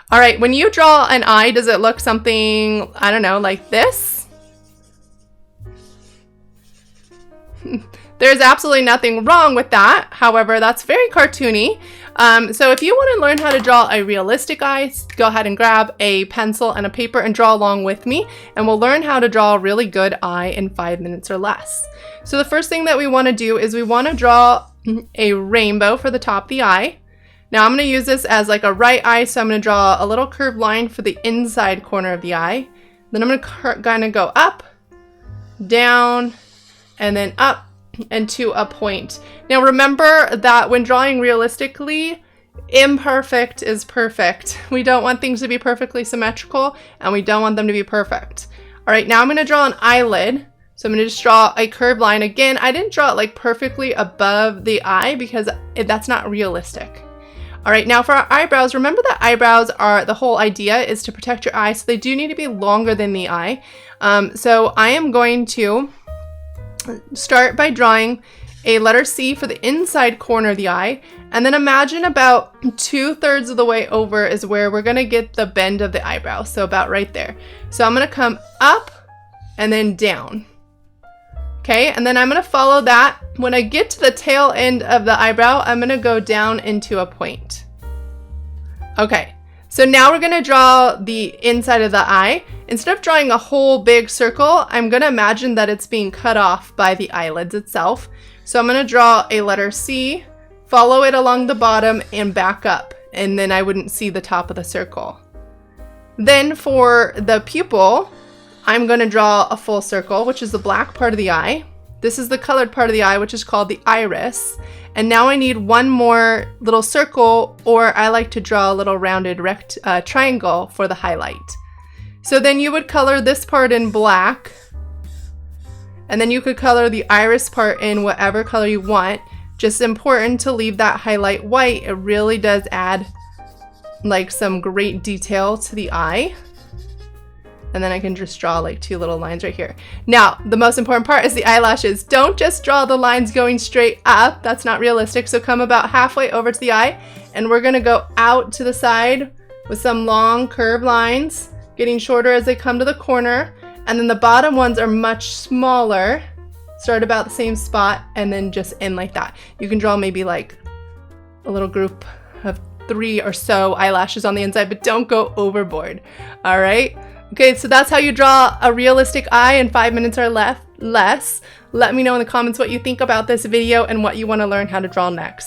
All right, when you draw an eye, does it look something, I don't know, like this? There's absolutely nothing wrong with that. However, that's very cartoony. So if you want to learn how to draw a realistic eye, go ahead and grab a pencil and a paper and draw along with me, and we'll learn how to draw a really good eye in 5 minutes or less. So the first thing that we want to do is we want to draw a rainbow for the top of the eye. Now I'm going to use this as like a right eye, so I'm going to draw a little curved line for the inside corner of the eye. Then I'm going to kind of go up, down, and then up and to a point. Now remember that when drawing realistically, imperfect is perfect. We don't want things to be perfectly symmetrical, and we don't want them to be perfect. All right, now I'm going to draw an eyelid. So I'm going to just draw a curved line. Again, I didn't draw it like perfectly above the eye because that's not realistic. All right, now for our eyebrows, remember that eyebrows are, the whole idea is to protect your eye, so they do need to be longer than the eye. So I am going to start by drawing a letter C for the inside corner of the eye, and then imagine about 2/3 of the way over is where we're gonna get the bend of the eyebrow, so about right there. So I'm gonna come up and then down. Okay, and then I'm gonna follow that. When I get to the tail end of the eyebrow, I'm gonna go down into a point. Okay, so now we're gonna draw the inside of the eye. Instead of drawing a whole big circle, I'm gonna imagine that it's being cut off by the eyelids itself. So I'm gonna draw a letter C, follow it along the bottom and back up, and then I wouldn't see the top of the circle. Then for the pupil, I'm gonna draw a full circle, which is the black part of the eye. This is the colored part of the eye, which is called the iris. And now I need one more little circle, or I like to draw a little rounded triangle for the highlight. So then you would color this part in black, and then you could color the iris part in whatever color you want. Just important to leave that highlight white. It really does add like some great detail to the eye. And then I can just draw like 2 little lines right here. Now, the most important part is the eyelashes. Don't just draw the lines going straight up. That's not realistic. So come about halfway over to the eye, and we're gonna go out to the side with some long curved lines, getting shorter as they come to the corner. And then the bottom ones are much smaller. Start about the same spot and then just end like that. You can draw maybe like a little group of 3 or so eyelashes on the inside, but don't go overboard. All right. Okay, so that's how you draw a realistic eye in 5 minutes or less. Let me know in the comments what you think about this video and what you want to learn how to draw next.